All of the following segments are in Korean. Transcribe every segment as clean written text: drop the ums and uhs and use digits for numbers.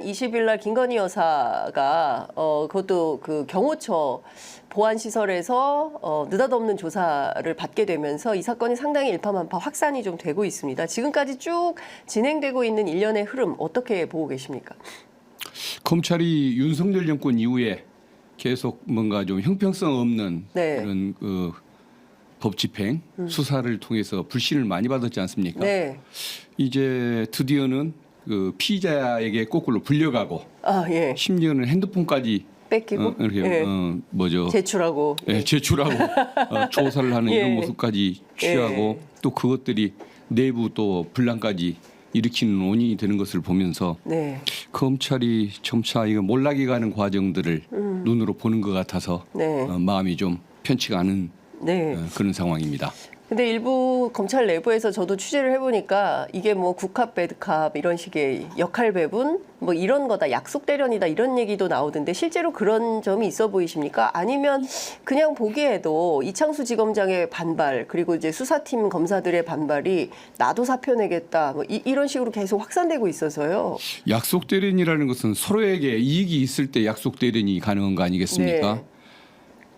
20일 날 김건희 여사가 그것도 그 경호처 보안시설에서 느닷없는 조사를 받게 되면서 이 사건이 상당히 일파만파 확산이 좀 되고 있습니다. 지금까지 쭉 진행되고 있는 일련의 흐름 어떻게 보고 계십니까? 검찰이 윤석열 정권 이후에 계속 뭔가 좀 형평성 없는 그런 법 집행, 수사를 통해서 불신을 많이 받았지 않습니까? 네. 이제 드디어는 그 피의자에게 거꾸로 불려가고 예. 심지어는 핸드폰까지 뺏기고 이렇게 제출하고 제출하고 조사를 하는 이런 모습까지 취하고 또 그것들이 내부 또 분란까지 일으키는 원인이 되는 것을 보면서 검찰이 점차 이거 몰락이 가는 과정들을 눈으로 보는 것 같아서 마음이 좀 편치가 않은 그런 상황입니다. 근데 일부 검찰 내부에서 저도 취재를 해보니까 이게 뭐 국합 배드캅 이런 식의 역할 배분 뭐 이런 거다, 약속 대련이다 이런 얘기도 나오던데 실제로 그런 점이 있어 보이십니까? 아니면 그냥 보기에도 이창수 지검장의 반발 그리고 이제 수사팀 검사들의 반발이 나도 사표 내겠다 뭐 이런 식으로 계속 확산되고 있어서요. 약속 대련이라는 것은 서로에게 이익이 있을 때 약속 대련이 가능한 거 아니겠습니까?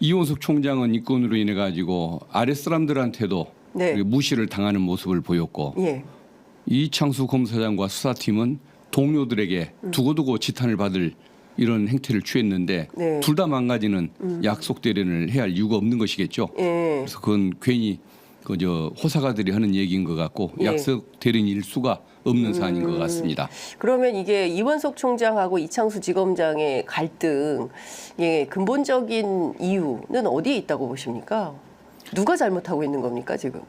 이원석 총장은 이 건으로 인해 가지고 아랫사람들한테도 무시를 당하는 모습을 보였고 이창수 검사장과 수사팀은 동료들에게 두고두고 지탄을 받을 이런 행태를 취했는데 둘 다 망가지는 약속 대련을 해야 할 이유가 없는 것이겠죠. 그래서 그건 괜히 그저 호사가들이 하는 얘기인 것 같고 약속 대련일 수가 없는 사안인 것 같습니다. 그러면 이게 이원석 총장하고 이창수 지검장의 갈등, 근본적인 이유는 어디에 있다고 보십니까? 누가 잘못하고 있는 겁니까 지금?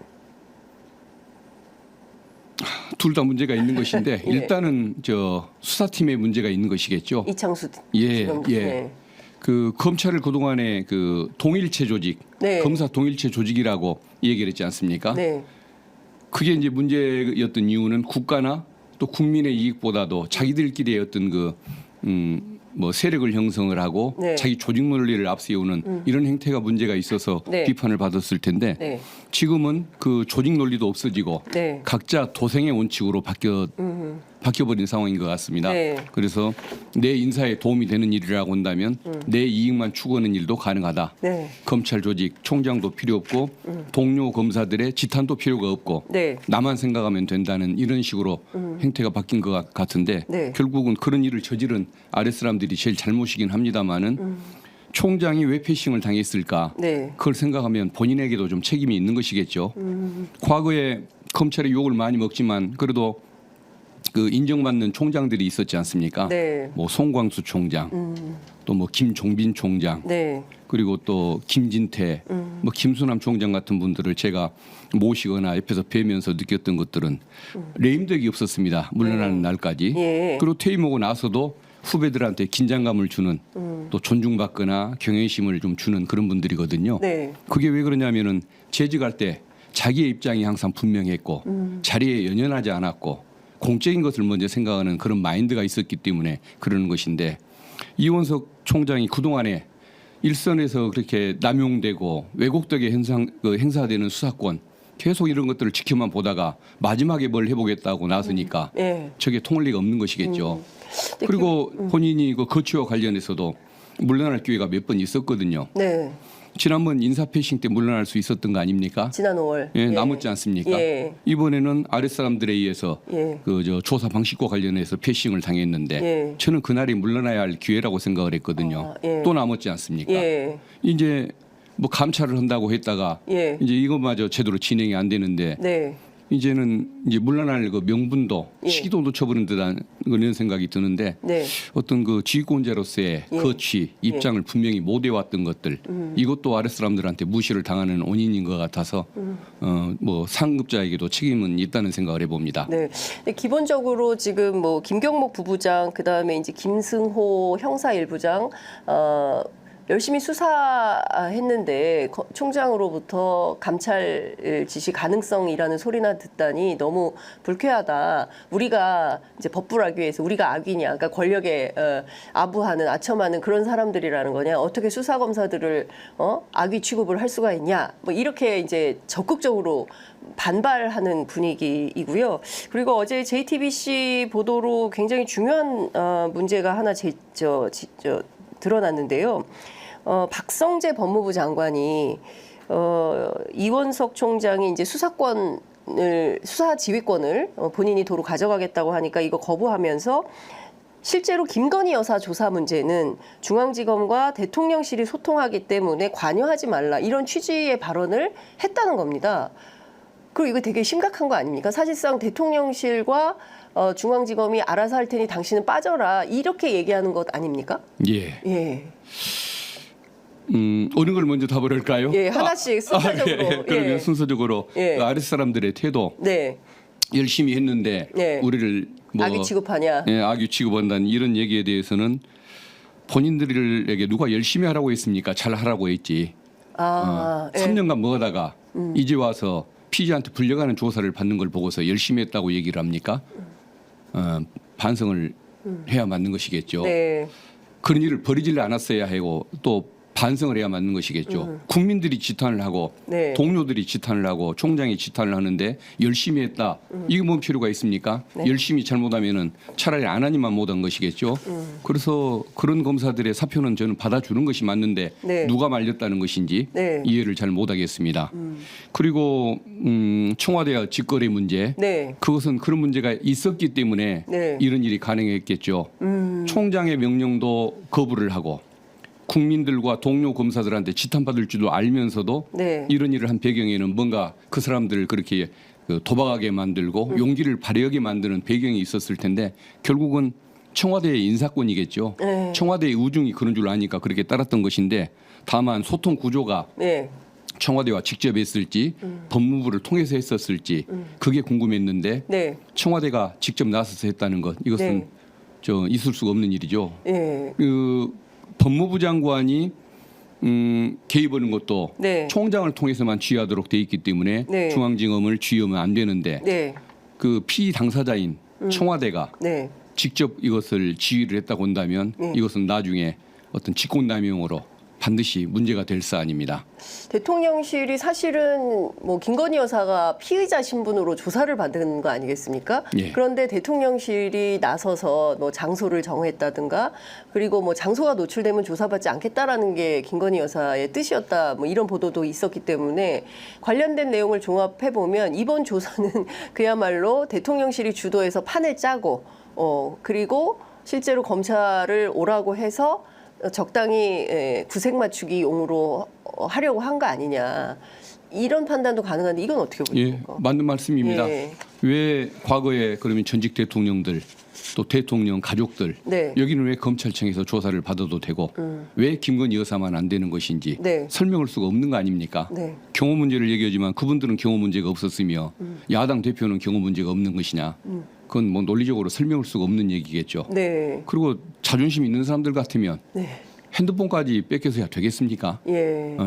둘 다 문제가 있는 것인데 일단은 저 수사팀의 문제가 있는 것이겠죠. 이창수 지검장. 그 검찰을 그동안에 그 동일체 조직, 검사 동일체 조직이라고 얘기를 했지 않습니까? 그게 이제 문제였던 이유는 국가나 또 국민의 이익보다도 자기들끼리의 어떤 뭐 세력을 형성을 하고 자기 조직 논리를 앞세우는 이런 행태가 문제가 있어서 비판을 받았을 텐데 지금은 그 조직 논리도 없어지고 각자 도생의 원칙으로 바뀌어버린 상황인 것 같습니다. 그래서 내 인사에 도움이 되는 일이라고 한다면 내 이익만 추구하는 일도 가능하다. 검찰 조직 총장도 필요 없고 동료 검사들의 지탄도 필요가 없고 나만 생각하면 된다는 이런 식으로 행태가 바뀐 것 같은데 결국은 그런 일을 저지른 아랫사람들이 제일 잘못이긴 합니다마는 총장이 왜 패싱을 당했을까? 그걸 생각하면 본인에게도 좀 책임이 있는 것이겠죠. 과거에 검찰의 욕을 많이 먹지만 그래도 그 인정받는 총장들이 있었지 않습니까? 뭐 송광수 총장, 또 뭐 김종빈 총장, 그리고 또 김진태, 뭐 김수남 총장 같은 분들을 제가 모시거나 옆에서 뵈면서 느꼈던 것들은 레임덕이 없었습니다. 물러나는 날까지. 그리고 퇴임하고 나서도 후배들한테 긴장감을 주는 또 존중받거나 경외심을 좀 주는 그런 분들이거든요. 그게 왜 그러냐면은 재직할 때 자기의 입장이 항상 분명했고 자리에 연연하지 않았고 공적인 것을 먼저 생각하는 그런 마인드가 있었기 때문에 그러는 것인데 이원석 총장이 그동안에 일선에서 그렇게 남용되고 왜곡되게 행사되는 수사권 계속 이런 것들을 지켜만 보다가 마지막에 뭘 해보겠다고 나서니까 저게 통할 리가 없는 것이겠죠. 그리고 본인이 그 거취와 관련해서도 물러날 기회가 몇 번 있었거든요. 지난번 인사패싱 때 물러날 수 있었던 거 아닙니까? 지난 5월. 남았지 않습니까? 이번에는 아랫사람들에 의해서 그 조사 방식과 관련해서 패싱을 당했는데 저는 그날이 물러나야 할 기회라고 생각을 했거든요. 또 남았지 않습니까? 이제 뭐 감찰을 한다고 했다가 이제 이것마저 제대로 진행이 안 되는데 이제는 이제 물러날 그 명분도 시기도 놓쳐버린 듯한 그런 생각이 드는데 어떤 그 지휘권자로서의 거취 입장을 분명히 못 해왔던 것들 이것도 아랫사람들한테 무시를 당하는 원인인 것 같아서 뭐 상급자에게도 책임은 있다는 생각을 해봅니다. 근데 기본적으로 지금 뭐 김경목 부부장 그다음에 이제 김승호 형사 1부장 열심히 수사했는데 총장으로부터 감찰 지시 가능성이라는 소리나 듣다니 너무 불쾌하다. 우리가 이제 법부를 하기 위해서 우리가 악이냐, 그러니까 권력에 아부하는 아첨하는 그런 사람들이라는 거냐. 어떻게 수사 검사들을 악의 취급을 할 수가 있냐. 뭐 이렇게 이제 적극적으로 반발하는 분위기이고요. 그리고 어제 JTBC 보도로 굉장히 중요한 문제가 하나 드러났는데요. 박성재 법무부 장관이 이원석 총장이 이제 수사 지휘권을 본인이 도로 가져가겠다고 하니까 이거 거부하면서 실제로 김건희 여사 조사 문제는 중앙지검과 대통령실이 소통하기 때문에 관여하지 말라 이런 취지의 발언을 했다는 겁니다. 그리고 이거 되게 심각한 거 아닙니까? 사실상 대통령실과 중앙지검이 알아서 할 테니 당신은 빠져라 이렇게 얘기하는 것 아닙니까? 예. 예. 어느 걸 먼저 답을 할까요? 예, 하나씩 순서적으로. 예. 그러면 순서적으로 예. 그 아랫 사람들의 태도. 네. 열심히 했는데 우리를 뭐 악의 취급하냐? 예, 악의 취급한다는 이런 얘기에 대해서는 본인들에게 누가 열심히 하라고 했습니까? 잘 하라고 했지. 3년간 뭐 하다가 이제 와서 피의자한테 불려가는 조사를 받는 걸 보고서 열심히 했다고 얘기를 합니까? 반성을 해야 맞는 것이겠죠. 네. 그런 일을 벌이질 않았어야 하고 또 반성을 해야 맞는 것이겠죠. 국민들이 지탄을 하고 동료들이 지탄을 하고 총장이 지탄을 하는데 열심히 했다. 이게 뭔 필요가 있습니까? 열심히 잘못하면은 차라리 안 하니만 못한 것이겠죠. 그래서 그런 검사들의 사표는 저는 받아주는 것이 맞는데 누가 말렸다는 것인지 이해를 잘 못하겠습니다. 그리고 청와대와 직거래 문제 그것은 그런 문제가 있었기 때문에 이런 일이 가능했겠죠. 총장의 명령도 거부를 하고 국민들과 동료 검사들한테 지탄받을 줄도 알면서도 이런 일을 한 배경에는 뭔가 그 사람들을 그렇게 도박하게 만들고 용기를 발휘하게 만드는 배경이 있었을 텐데 결국은 청와대의 인사권이겠죠. 청와대의 우중이 그런 줄 아니까 그렇게 따랐던 것인데 다만 소통 구조가 청와대와 직접 했을지 법무부를 통해서 했었을지 그게 궁금했는데 청와대가 직접 나서서 했다는 것 이것은 있을 수가 없는 일이죠. 법무부 장관이 개입하는 것도 총장을 통해서만 지휘하도록 돼 있기 때문에 중앙지검을 지휘하면 안 되는데 그 피의 당사자인 청와대가 직접 이것을 지휘를 했다고 한다면 이것은 나중에 어떤 직권남용으로 반드시 문제가 될 사안입니다. 대통령실이 사실은 뭐 김건희 여사가 피의자 신분으로 조사를 받은 거 아니겠습니까? 그런데 대통령실이 나서서 뭐 장소를 정했다든가 그리고 뭐 장소가 노출되면 조사받지 않겠다라는 게 김건희 여사의 뜻이었다. 뭐 이런 보도도 있었기 때문에 관련된 내용을 종합해 보면 이번 조사는 그야말로 대통령실이 주도해서 판을 짜고 그리고 실제로 검찰을 오라고 해서 적당히 구색 맞추기 용으로 하려고 한 거 아니냐 이런 판단도 가능한데 이건 어떻게 보십니까? 맞는 말씀입니다. 왜 과거에 그러면 전직 대통령들 또 대통령 가족들 여기는 왜 검찰청에서 조사를 받아도 되고 왜 김건희 여사만 안 되는 것인지 설명할 수가 없는 거 아닙니까? 경호 문제를 얘기하지만 그분들은 경호 문제가 없었으며 야당 대표는 경호 문제가 없는 것이냐? 그건 뭐 논리적으로 설명할 수가 없는 얘기겠죠. 그리고 자존심 있는 사람들 같으면 핸드폰까지 뺏겨서야 되겠습니까?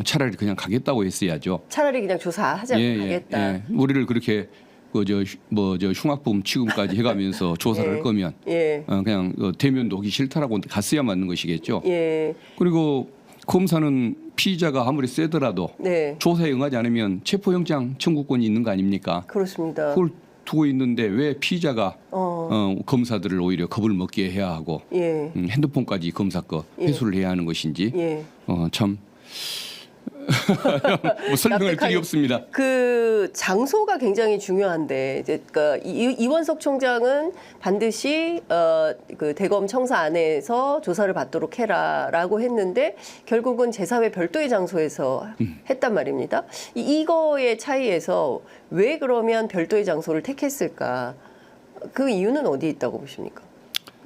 차라리 그냥 가겠다고 했어야죠. 차라리 그냥 조사하자 가겠다. 우리를 그렇게 흉악범 취급까지 해가면서 조사를 할 거면 그냥 대면도 하기 싫다라고 갔어야 맞는 것이겠죠. 그리고 검사는 피의자가 아무리 세더라도 조사에 응하지 않으면 체포영장 청구권이 있는 거 아닙니까? 그렇습니다. 그걸 두고 있는데 왜 피의자가 검사들을 오히려 겁을 먹게 해야 하고 핸드폰까지 검사 거 회수를 해야 하는 것인지 참 뭐 설명할 길이 없습니다. 그 장소가 굉장히 중요한데 이제 그러니까 이원석 총장은 반드시 그 대검 청사 안에서 조사를 받도록 해라라고 했는데 결국은 제3의 별도의 장소에서 했단 말입니다. 이거의 차이에서 왜 그러면 별도의 장소를 택했을까? 그 이유는 어디에 있다고 보십니까?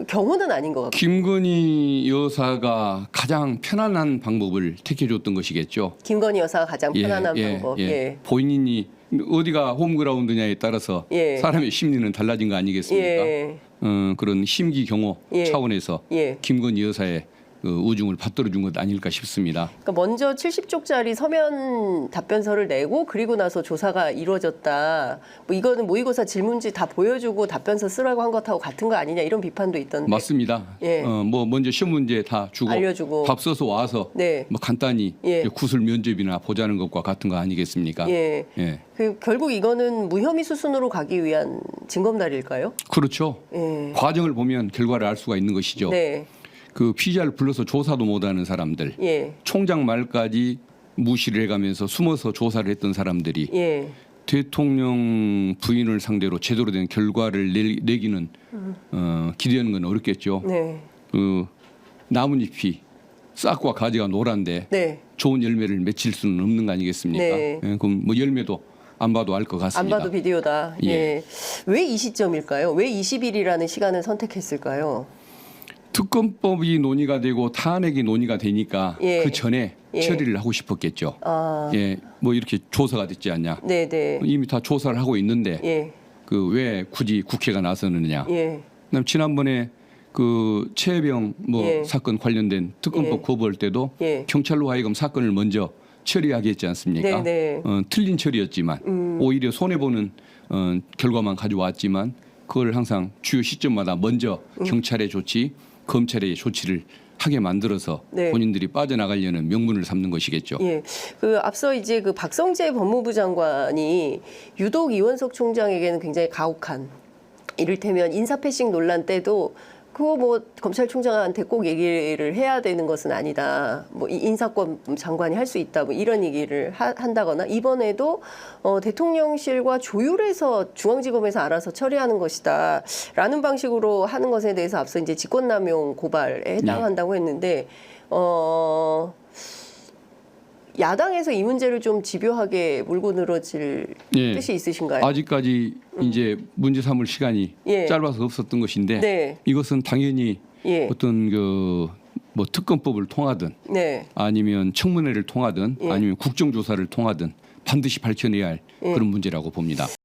경우는 아닌 것 같고. 김건희 여사가 가장 편안한 방법을 택해줬던 것이겠죠. 김건희 여사가 가장 편안한 방법. 본인이 어디가 홈그라운드냐에 따라서 사람의 심리는 달라진 거 아니겠습니까? 그런 심기 경호 차원에서 김건희 여사의 우중을 받들어 준 것 아닐까 싶습니다. 그러니까 먼저 70쪽짜리 서면 답변서를 내고 그리고 나서 조사가 이루어졌다. 뭐 이거는 모의고사 질문지 다 보여주고 답변서 쓰라고 한 것하고 같은 거 아니냐 이런 비판도 있던데. 맞습니다. 예. 뭐 먼저 시험 문제 다 주고 알려주고 밥 써서 와서 네. 뭐 간단히 예. 구술 면접이나 보자는 것과 같은 거 아니겠습니까? 예. 예. 결국 이거는 무혐의 수순으로 가기 위한 징검다리일까요? 그렇죠. 예. 과정을 보면 결과를 알 수가 있는 것이죠. 네. 그 피의자를 불러서 조사도 못하는 사람들, 예. 총장 말까지 무시를 해가면서 숨어서 조사를 했던 사람들이 예. 대통령 부인을 상대로 제대로 된 결과를 내기는 기대하는 건 어렵겠죠. 네. 그 나뭇잎이 싹과 가지가 노란데 네. 좋은 열매를 맺힐 수는 없는 거 아니겠습니까? 네. 예, 그럼 뭐 열매도 안 봐도 알 것 안 같습니다. 봐도 비디오다. 예. 예. 왜 이 시점일까요? 왜 20일이라는 시간을 선택했을까요? 특검법이 논의가 되고 탄핵이 논의가 되니까 예. 그 전에 예. 처리를 하고 싶었겠죠. 아. 예, 뭐 이렇게 조사가 됐지 않냐. 네네. 이미 다 조사를 하고 있는데 예. 그 왜 굳이 국회가 나서느냐. 예. 그다음 지난번에 그 최혜병 뭐 예. 사건 관련된 특검법 예. 거부할 때도 예. 경찰로 하여금 사건을 먼저 처리하게 했지 않습니까? 네네. 틀린 처리였지만 오히려 손해 보는 결과만 가져왔지만 그걸 항상 주요 시점마다 먼저 경찰의 조치, 검찰의 조치를 하게 만들어서 네. 본인들이 빠져나가려는 명분을 삼는 것이겠죠. 예. 그 앞서 이제 그 박성재 법무부 장관이 유독 이원석 총장에게는 굉장히 가혹한, 이를테면 인사패싱 논란 때도 그거 뭐 검찰총장한테 꼭 얘기를 해야 되는 것은 아니다. 뭐 인사권 장관이 할 수 있다. 뭐 이런 얘기를 한다거나 이번에도 대통령실과 조율해서 중앙지검에서 알아서 처리하는 것이다. 라는 방식으로 하는 것에 대해서 앞서 이제 직권남용 고발에 해당한다고 했는데 야당에서 이 문제를 좀 집요하게 물고 늘어질 예. 뜻이 있으신가요? 아직까지 이제 문제 삼을 시간이 예. 짧아서 없었던 것인데 네. 이것은 당연히 예. 어떤 그 뭐 특검법을 통하든 네. 아니면 청문회를 통하든 예. 아니면 국정조사를 통하든 반드시 밝혀내야 할 예. 그런 문제라고 봅니다.